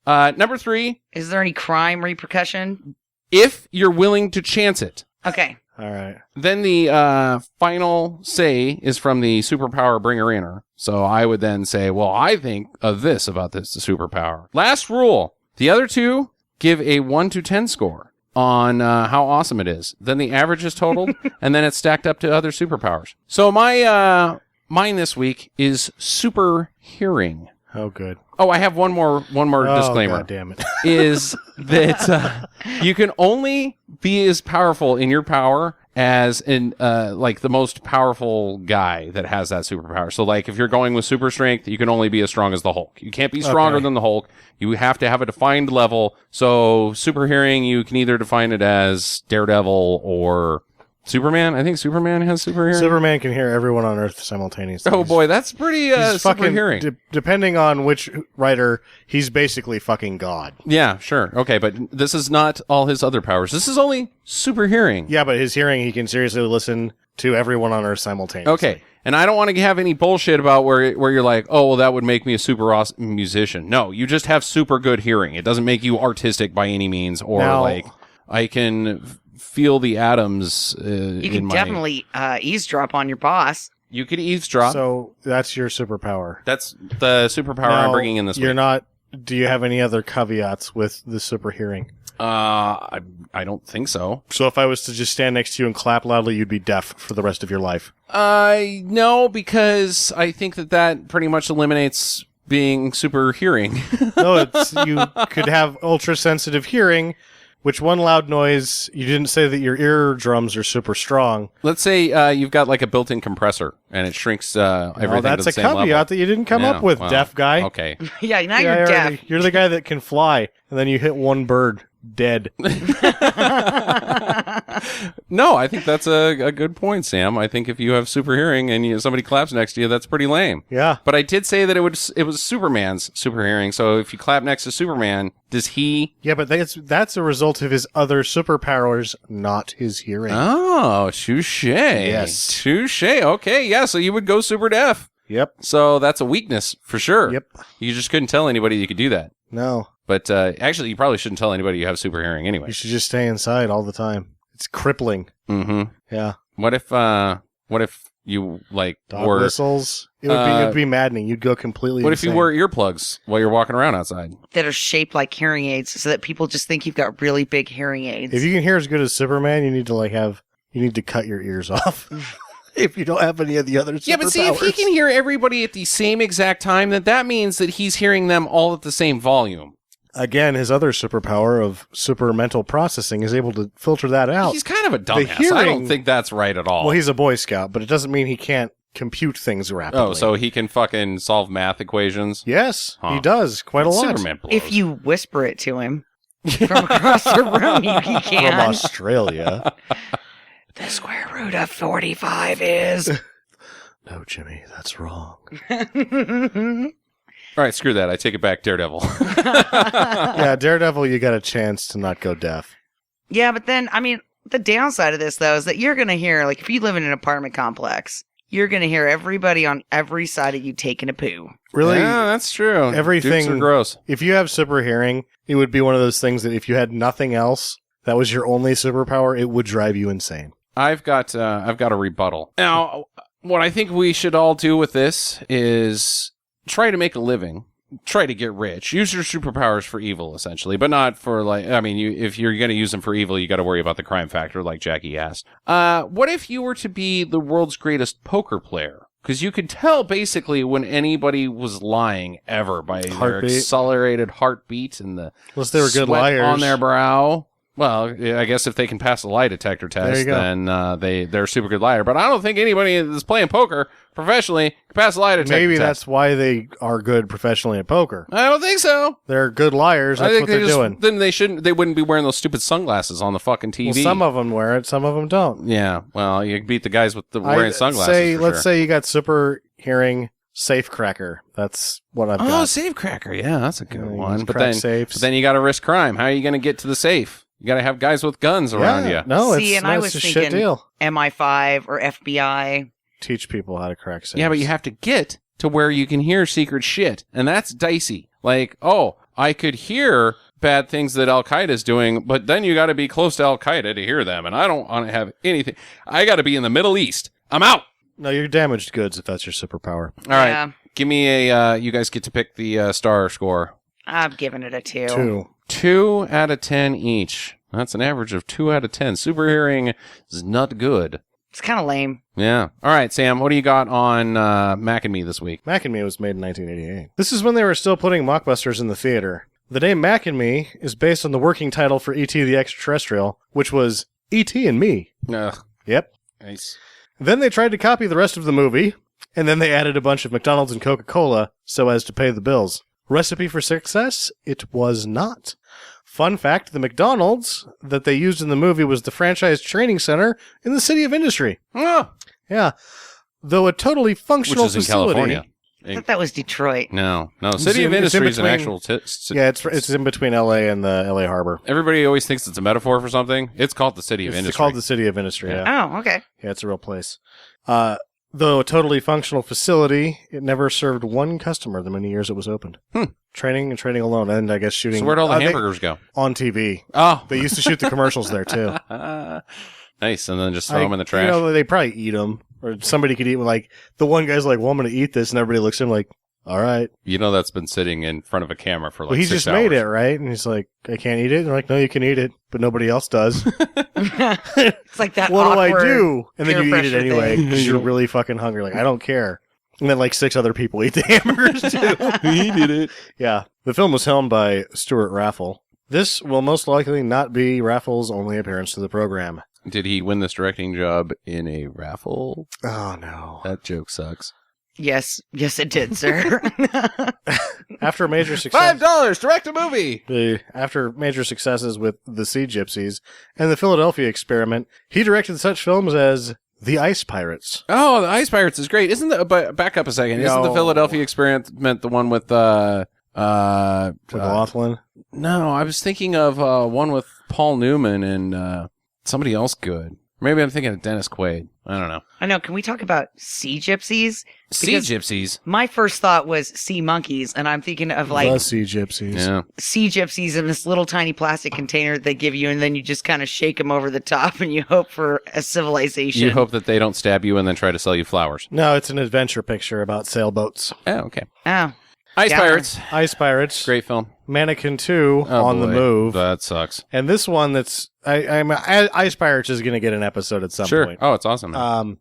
[SPEAKER 3] Number 3,
[SPEAKER 2] Is there any crime repercussion?
[SPEAKER 3] if you're willing to chance it.
[SPEAKER 2] Okay.
[SPEAKER 1] All right.
[SPEAKER 3] Then the final say is from the superpower bringer-inner. So I would then say, well, I think of this about this superpower. Last rule. The other two give a 1 to 10 score on how awesome it is. Then the average is totaled, and then it's stacked up to other superpowers. So my mine this week is super hearing.
[SPEAKER 1] Oh, good.
[SPEAKER 3] Oh, I have one more disclaimer.
[SPEAKER 1] God damn it.
[SPEAKER 3] Is that you can only be as powerful in your power as in like the most powerful guy that has that superpower. So like if you're going with super strength, you can only be as strong as the Hulk. You can't be stronger than the Hulk. You have to have a defined level. So super hearing, you can either define it as Daredevil or Superman. I think Superman has super hearing.
[SPEAKER 1] Superman can hear everyone on Earth simultaneously.
[SPEAKER 3] Oh boy, that's pretty
[SPEAKER 1] He's
[SPEAKER 3] super
[SPEAKER 1] fucking,
[SPEAKER 3] hearing.
[SPEAKER 1] depending on which writer, he's basically fucking God.
[SPEAKER 3] Yeah, sure. Okay, but this is not all his other powers. This is only super hearing.
[SPEAKER 1] Yeah, but his hearing, he can seriously listen to everyone on Earth simultaneously.
[SPEAKER 3] Okay, and I don't want to have any bullshit about where you're like, oh, well, that would make me a super awesome musician. No, you just have super good hearing. It doesn't make you artistic by any means, or
[SPEAKER 1] Now-
[SPEAKER 3] like I can feel the atoms.
[SPEAKER 2] You can definitely eavesdrop on your boss.
[SPEAKER 3] You could eavesdrop.
[SPEAKER 1] So that's your superpower.
[SPEAKER 3] That's the superpower I'm bringing in this
[SPEAKER 1] You're
[SPEAKER 3] week.
[SPEAKER 1] not. Do you have any other caveats with the super hearing?
[SPEAKER 3] I don't think so.
[SPEAKER 1] So if I was to just stand next to you and clap loudly, you'd be deaf for the rest of your life.
[SPEAKER 3] No, because I think that pretty much eliminates being super hearing.
[SPEAKER 1] No, it's you could have ultra sensitive hearing, which one loud noise, you didn't say that your eardrums are super strong.
[SPEAKER 3] Let's say you've got like a built-in compressor and it shrinks everything
[SPEAKER 1] Well, that's
[SPEAKER 3] to the
[SPEAKER 1] a
[SPEAKER 3] same
[SPEAKER 1] caveat
[SPEAKER 3] level.
[SPEAKER 1] that you didn't come up with,
[SPEAKER 3] well,
[SPEAKER 1] deaf guy.
[SPEAKER 3] Okay.
[SPEAKER 2] Yeah, now
[SPEAKER 1] Yeah,
[SPEAKER 2] you're
[SPEAKER 1] already-
[SPEAKER 2] deaf.
[SPEAKER 1] You're the guy that can fly, and then you hit one bird, dead.
[SPEAKER 3] No, I think that's a good point, Sam. I think if you have super hearing and somebody claps next to you, that's pretty lame.
[SPEAKER 1] Yeah.
[SPEAKER 3] But I did say that it was Superman's super hearing. So if you clap next to Superman, does he?
[SPEAKER 1] Yeah, but that's a result of his other superpowers, not his hearing.
[SPEAKER 3] Oh, touche.
[SPEAKER 1] Yes.
[SPEAKER 3] Touche. Okay, yeah. So you would go super deaf.
[SPEAKER 1] Yep.
[SPEAKER 3] So that's a weakness for sure.
[SPEAKER 1] Yep.
[SPEAKER 3] You just couldn't tell anybody you could do that.
[SPEAKER 1] No.
[SPEAKER 3] But actually, you probably shouldn't tell anybody you have super hearing anyway.
[SPEAKER 1] You should just stay inside all the time. It's crippling.
[SPEAKER 3] Mm-hmm.
[SPEAKER 1] Yeah.
[SPEAKER 3] What if you like
[SPEAKER 1] Dog
[SPEAKER 3] wore
[SPEAKER 1] whistles. It would be maddening. You'd go completely
[SPEAKER 3] What if you
[SPEAKER 1] insane.
[SPEAKER 3] wear earplugs while you're walking around outside?
[SPEAKER 2] That are shaped like hearing aids so that people just think you've got really big hearing aids.
[SPEAKER 1] If you can hear as good as Superman, you need to cut your ears off. If you don't have any of the other superpowers.
[SPEAKER 3] Yeah, but see, if he can hear everybody at the same exact time, then that means that he's hearing them all at the same volume.
[SPEAKER 1] Again, his other superpower of super mental processing is able to filter that out.
[SPEAKER 3] He's kind of a dumbass. I
[SPEAKER 1] hearing-
[SPEAKER 3] don't think that's right at all.
[SPEAKER 1] Well, he's a Boy Scout, but it doesn't mean he can't compute things rapidly.
[SPEAKER 3] Oh, so he can fucking solve math equations?
[SPEAKER 1] Yes,
[SPEAKER 3] Huh.
[SPEAKER 1] he does quite a lot.
[SPEAKER 3] Superman blows.
[SPEAKER 2] If you whisper it to him from across the room, he
[SPEAKER 1] From
[SPEAKER 2] can.
[SPEAKER 1] Australia.
[SPEAKER 2] The square root of 45 is.
[SPEAKER 1] No, Jimmy, that's wrong.
[SPEAKER 3] All right, screw that. I take it back, Daredevil.
[SPEAKER 1] Yeah, Daredevil, you got a chance to not go deaf.
[SPEAKER 2] Yeah, but then, I mean, the downside of this, though, is that you're going to hear, like, if you live in an apartment complex, you're going to hear everybody on every side of you taking a poo.
[SPEAKER 1] Really,
[SPEAKER 3] Yeah, that's true.
[SPEAKER 1] Everything-
[SPEAKER 3] Dukes are gross.
[SPEAKER 1] if you have super hearing, it would be one of those things that if you had nothing else, that was your only superpower, it would drive you insane.
[SPEAKER 3] I've got a rebuttal. Now, what I think we should all do with this is try to make a living, try to get rich, use your superpowers for evil, essentially, but not for if you're going to use them for evil, you got to worry about the crime factor, like Jackie asked. What if you were to be the world's greatest poker player? Because you could tell basically when anybody was lying ever by their
[SPEAKER 1] Heartbeat.
[SPEAKER 3] accelerated heartbeat and the
[SPEAKER 1] Unless they were good
[SPEAKER 3] sweat
[SPEAKER 1] liars.
[SPEAKER 3] on their brow. Well, I guess if they can pass a lie detector
[SPEAKER 1] There
[SPEAKER 3] test,
[SPEAKER 1] you go.
[SPEAKER 3] then they're a super good liar. But I don't think anybody that's playing poker professionally can pass a lie detector
[SPEAKER 1] Maybe
[SPEAKER 3] test.
[SPEAKER 1] that's why they are good professionally at poker.
[SPEAKER 3] I don't think so.
[SPEAKER 1] They're good liars.
[SPEAKER 3] I
[SPEAKER 1] That's
[SPEAKER 3] think
[SPEAKER 1] what they're doing.
[SPEAKER 3] Then they wouldn't be wearing those stupid sunglasses on the fucking TV.
[SPEAKER 1] Well, some of them wear it, some of them don't.
[SPEAKER 3] Yeah, well, you beat the guys with the wearing sunglasses. for
[SPEAKER 1] Let's
[SPEAKER 3] sure.
[SPEAKER 1] say you got super hearing safecracker. That's what I've
[SPEAKER 3] Oh,
[SPEAKER 1] got.
[SPEAKER 3] safecracker. Yeah, that's a good
[SPEAKER 1] Yeah, you
[SPEAKER 3] one.
[SPEAKER 1] can
[SPEAKER 3] But
[SPEAKER 1] crack
[SPEAKER 3] then,
[SPEAKER 1] safes.
[SPEAKER 3] but then you got to risk crime. How are you going to get to the safe? You got to have guys with guns around you.
[SPEAKER 1] No,
[SPEAKER 2] See,
[SPEAKER 1] it's,
[SPEAKER 2] and I
[SPEAKER 1] no,
[SPEAKER 2] was
[SPEAKER 1] it's a shit
[SPEAKER 2] thinking-
[SPEAKER 1] deal.
[SPEAKER 2] MI5 or FBI.
[SPEAKER 1] Teach people how to crack safes.
[SPEAKER 3] Yeah, but you have to get to where you can hear secret shit, and that's dicey. Like, oh, I could hear bad things that Al Qaeda's doing, but then you got to be close to Al Qaeda to hear them, and I don't want to have anything. I got to be in the Middle East. I'm out.
[SPEAKER 1] No, you're damaged goods if that's your superpower.
[SPEAKER 3] All right,
[SPEAKER 2] Yeah,
[SPEAKER 3] give me a. You guys get to pick the star score.
[SPEAKER 2] I'm giving it a 2.
[SPEAKER 1] 2.
[SPEAKER 3] 2 out of 10 each. That's an average of 2 out of 10. Super hearing is not good.
[SPEAKER 2] It's kind of lame.
[SPEAKER 3] Yeah. All right, Sam, what do you got on Mac and Me this week?
[SPEAKER 1] Mac and Me was made in 1988. This is when they were still putting mockbusters in the theater. The name Mac and Me is based on the working title for E.T. the Extraterrestrial, which was E.T. and Me.
[SPEAKER 3] Ugh,
[SPEAKER 1] Yep.
[SPEAKER 3] nice.
[SPEAKER 1] Then they tried to copy the rest of the movie, and then they added a bunch of McDonald's and Coca-Cola so as to pay the bills. Recipe for success? It was not. Fun fact, the McDonald's that they used in the movie was the franchise training center in the City of Industry.
[SPEAKER 3] Oh,
[SPEAKER 1] Yeah. Though a totally
[SPEAKER 3] which
[SPEAKER 1] functional
[SPEAKER 3] is in
[SPEAKER 1] facility.
[SPEAKER 3] California.
[SPEAKER 2] I thought that was Detroit.
[SPEAKER 3] No.
[SPEAKER 1] It's
[SPEAKER 3] City of
[SPEAKER 1] in
[SPEAKER 3] Industry is an
[SPEAKER 1] between-
[SPEAKER 3] actual...
[SPEAKER 1] Yeah, it's in between LA and the LA Harbor.
[SPEAKER 3] Everybody always thinks it's a metaphor for something. It's called the City of
[SPEAKER 1] It's
[SPEAKER 3] Industry.
[SPEAKER 1] called the City of Industry,
[SPEAKER 3] Yeah.
[SPEAKER 1] yeah.
[SPEAKER 2] Oh, okay.
[SPEAKER 1] Yeah, it's a real place. Though a totally functional facility, it never served one customer the many years it was opened. Training and training alone, and I guess shooting
[SPEAKER 3] So where'd all the
[SPEAKER 1] they-
[SPEAKER 3] hamburgers go?
[SPEAKER 1] on TV.
[SPEAKER 3] Oh.
[SPEAKER 1] They used to shoot the commercials there too.
[SPEAKER 3] Nice, and then just throw them in the trash.
[SPEAKER 1] You know, they probably eat them, or somebody could eat. Like the one guy's like, "Well, I'm going to eat this," and everybody looks at him like, "All right."
[SPEAKER 3] That's been sitting in front of a camera for like
[SPEAKER 1] Well, he
[SPEAKER 3] 6
[SPEAKER 1] just
[SPEAKER 3] hours.
[SPEAKER 1] made it, right? And he's like, "I can't eat it." And they're like, "No, you can eat it, but nobody else does."
[SPEAKER 2] It's like that.
[SPEAKER 1] What do I
[SPEAKER 2] awkward
[SPEAKER 1] do? And then
[SPEAKER 2] peer
[SPEAKER 1] you eat it
[SPEAKER 2] pressure
[SPEAKER 1] anyway
[SPEAKER 2] thing.
[SPEAKER 1] because you're really fucking hungry. Like, I don't care. And then like 6 other people eat the hamburgers too.
[SPEAKER 3] He did it.
[SPEAKER 1] Yeah. The film was helmed by Stuart Raphael. This will most likely not be Raphael's only appearance to the program.
[SPEAKER 3] Did he win this directing job in a raffle?
[SPEAKER 1] Oh, no.
[SPEAKER 3] That joke sucks.
[SPEAKER 2] Yes, it did, sir.
[SPEAKER 1] After major success...
[SPEAKER 3] $5, direct a movie!
[SPEAKER 1] After major successes with The Sea Gypsies and The Philadelphia Experiment, he directed such films as The Ice Pirates.
[SPEAKER 3] Oh, The Ice Pirates is great. Isn't the... But back up a second. Isn't the
[SPEAKER 1] No.
[SPEAKER 3] Philadelphia Experiment the one with...
[SPEAKER 1] McLaughlin?
[SPEAKER 3] No, I was thinking of one with Paul Newman and somebody else good. Maybe I'm thinking of Dennis Quaid. I don't know.
[SPEAKER 2] I know. Can we talk about sea gypsies?
[SPEAKER 3] Sea Gypsies.
[SPEAKER 2] My first thought was sea monkeys, and I'm thinking of like
[SPEAKER 1] The Sea Gypsies.
[SPEAKER 3] Yeah.
[SPEAKER 2] sea gypsies in this little tiny plastic container they give you, and then you just kind of shake them over the top, and you hope for a civilization.
[SPEAKER 3] You hope that they don't stab you and then try to sell you flowers.
[SPEAKER 1] No, it's an adventure picture about sailboats.
[SPEAKER 3] Oh, okay.
[SPEAKER 2] Oh,
[SPEAKER 3] Ice
[SPEAKER 2] Yeah.
[SPEAKER 3] Pirates.
[SPEAKER 1] Ice Pirates.
[SPEAKER 3] Great film.
[SPEAKER 1] Mannequin 2
[SPEAKER 3] Oh,
[SPEAKER 1] on the
[SPEAKER 3] boy.
[SPEAKER 1] move.
[SPEAKER 3] That sucks.
[SPEAKER 1] And this one that's... Ice Pirates is going to get an episode at some
[SPEAKER 3] Sure.
[SPEAKER 1] point.
[SPEAKER 3] Oh, it's awesome. Man.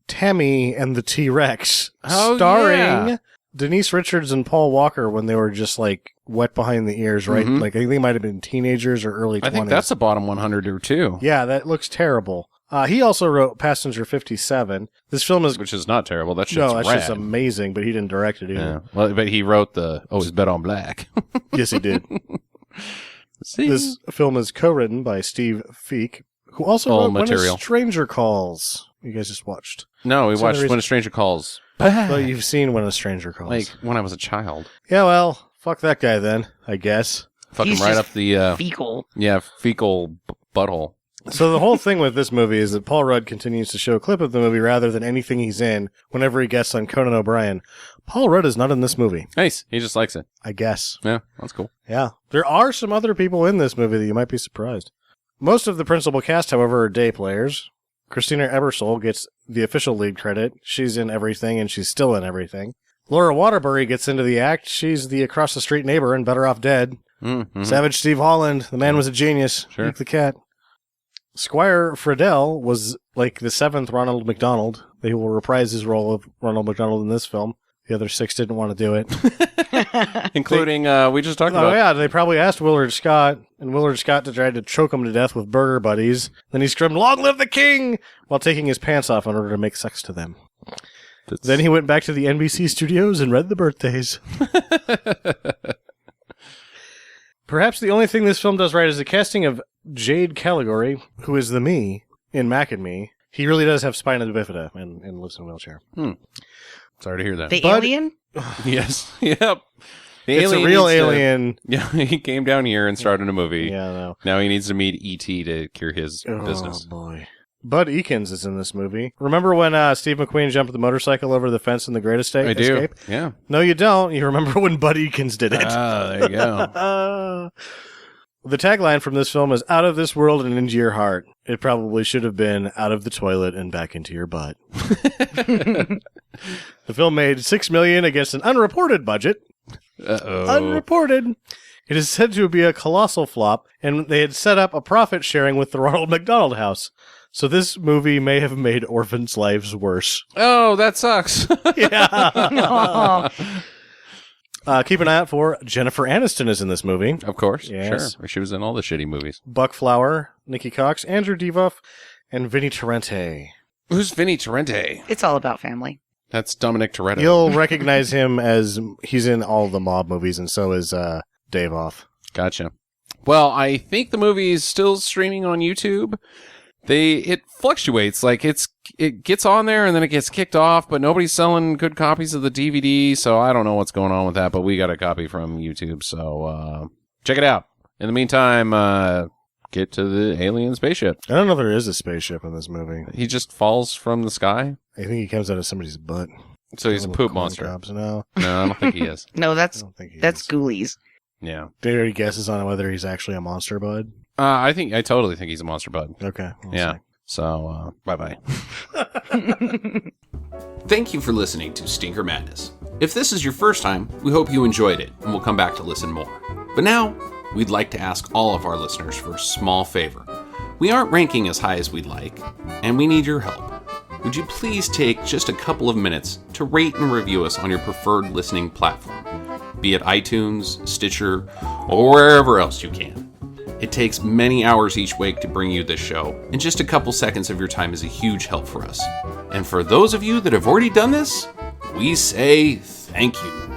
[SPEAKER 1] Tammy and the T-Rex.
[SPEAKER 3] Oh,
[SPEAKER 1] starring
[SPEAKER 3] yeah.
[SPEAKER 1] Denise Richards and Paul Walker when they were just like wet behind the ears, right?
[SPEAKER 3] Mhm.
[SPEAKER 1] Like I think they might have been teenagers or early 20s.
[SPEAKER 3] I think that's the bottom 100 or two.
[SPEAKER 1] Yeah, that looks terrible. He also wrote Passenger 57. This film is...
[SPEAKER 3] Which is not terrible. That shit's
[SPEAKER 1] No, that's
[SPEAKER 3] rad.
[SPEAKER 1] just amazing, but he didn't direct it either.
[SPEAKER 3] Yeah. Well, but he wrote the it's Bet on Black.
[SPEAKER 1] Yes, he did.
[SPEAKER 3] See?
[SPEAKER 1] This film is co-written by Steve Feek, who also
[SPEAKER 3] All
[SPEAKER 1] wrote When
[SPEAKER 3] material.
[SPEAKER 1] a Stranger Calls. You guys just watched.
[SPEAKER 3] No, we
[SPEAKER 1] So the
[SPEAKER 3] watched
[SPEAKER 1] reason-
[SPEAKER 3] When a Stranger Calls.
[SPEAKER 1] Well, you've seen When a Stranger Calls.
[SPEAKER 3] Like when I was a child.
[SPEAKER 1] Yeah, well, fuck that guy then, I guess.
[SPEAKER 3] Fuck him
[SPEAKER 2] He's
[SPEAKER 3] right
[SPEAKER 2] just
[SPEAKER 3] up the
[SPEAKER 2] fecal.
[SPEAKER 3] fecal butthole.
[SPEAKER 1] So the whole thing with this movie is that Paul Rudd continues to show a clip of the movie rather than anything he's in whenever he guests on Conan O'Brien. Paul Rudd is not in this movie,
[SPEAKER 3] Nice. He just likes it.
[SPEAKER 1] I guess.
[SPEAKER 3] Yeah, that's cool.
[SPEAKER 1] Yeah. There are some other people in this movie that you might be surprised. Most of the principal cast, however, are day players. Christina Ebersole gets the official lead credit. She's in everything, and she's still in everything. Laura Waterbury gets into the act. She's the across-the-street neighbor in Better Off Dead.
[SPEAKER 3] Mm-hmm.
[SPEAKER 1] Savage Steve Holland. The man was a genius.
[SPEAKER 3] Sure.
[SPEAKER 1] Eek the cat. Squire Friedel was like the 7th Ronald McDonald. They will reprise his role of Ronald McDonald in this film. The other 6 didn't want to do it.
[SPEAKER 3] Including, we just talked
[SPEAKER 1] Oh,
[SPEAKER 3] about.
[SPEAKER 1] yeah, they probably asked Willard Scott, and Willard Scott tried to choke him to death with burger buddies. Then he screamed, "Long live the king!" while taking his pants off in order to make sex to them.
[SPEAKER 3] That's-
[SPEAKER 1] Then he went back to the NBC studios and read the birthdays. Perhaps the only thing this film does right is the casting of Jade Caligari, who is the me in Mac and Me. He really does have spina bifida and lives in a wheelchair.
[SPEAKER 3] Sorry to hear that.
[SPEAKER 2] The
[SPEAKER 1] But-
[SPEAKER 2] alien?
[SPEAKER 3] Yes. Yep. The
[SPEAKER 1] It's a
[SPEAKER 3] alien
[SPEAKER 1] real
[SPEAKER 3] needs to-
[SPEAKER 1] alien.
[SPEAKER 3] Yeah, he came down here and started a movie.
[SPEAKER 1] Yeah, I know.
[SPEAKER 3] Now he needs to meet E.T. to cure his business.
[SPEAKER 1] Oh, boy. Bud Eakins is in this movie. Remember when Steve McQueen jumped the motorcycle over the fence in The Great Escape?
[SPEAKER 3] I do. Yeah.
[SPEAKER 1] No, you don't. You remember when Bud Eakins did it.
[SPEAKER 3] Ah, there you go.
[SPEAKER 1] The tagline from this film is "Out of this world and into your heart." It probably should have been "Out of the toilet and back into your butt." The film made $6 million against an unreported budget.
[SPEAKER 3] Uh-oh.
[SPEAKER 1] Unreported. It is said to be a colossal flop, and they had set up a profit sharing with the Ronald McDonald House. So this movie may have made orphans' lives worse.
[SPEAKER 3] Oh, that sucks.
[SPEAKER 2] Oh,
[SPEAKER 1] Keep an eye out for Jennifer Aniston is in this movie.
[SPEAKER 3] Of course.
[SPEAKER 1] Yes.
[SPEAKER 3] Sure. She was in all the shitty movies.
[SPEAKER 1] Buck Flower, Nikki Cox, Andrew Devoff, and Vinnie Torrente.
[SPEAKER 3] Who's Vinnie Torrente?
[SPEAKER 2] it's all about family.
[SPEAKER 3] That's Dominic Toretto.
[SPEAKER 1] You'll recognize him as he's in all the mob movies, and so is Dave Off.
[SPEAKER 3] Gotcha. Well, I think the movie is still streaming on YouTube. It fluctuates. Like it gets on there and then it gets kicked off, but nobody's selling good copies of the DVD, so I don't know what's going on with that, but we got a copy from YouTube, so check it out. In the meantime, get to the alien spaceship.
[SPEAKER 1] I don't know if there is a spaceship in this movie.
[SPEAKER 3] He just falls from the sky,
[SPEAKER 1] I think he comes out of somebody's butt.
[SPEAKER 3] so he's a
[SPEAKER 1] Little
[SPEAKER 3] poop
[SPEAKER 1] corn
[SPEAKER 3] monster.
[SPEAKER 1] cobs. No,
[SPEAKER 3] No, I don't think he is.
[SPEAKER 2] No,
[SPEAKER 1] I
[SPEAKER 2] that's
[SPEAKER 1] don't think he
[SPEAKER 2] that's
[SPEAKER 1] is.
[SPEAKER 2] Ghoulies.
[SPEAKER 3] Yeah.
[SPEAKER 1] Do you have any guesses on whether he's actually a monster, bud?
[SPEAKER 3] I totally think he's a monster bud.
[SPEAKER 1] Okay. we'll
[SPEAKER 3] Yeah.
[SPEAKER 1] see.
[SPEAKER 3] So, bye-bye. Thank you for listening to Stinker Madness. If this is your first time, we hope you enjoyed it, and we'll come back to listen more. But now, we'd like to ask all of our listeners for a small favor. We aren't ranking as high as we'd like, and we need your help. Would you please take just a couple of minutes to rate and review us on your preferred listening platform, be it iTunes, Stitcher, or wherever else you can. It takes many hours each week to bring you this show, and just a couple seconds of your time is a huge help for us. And for those of you that have already done this, we say thank you.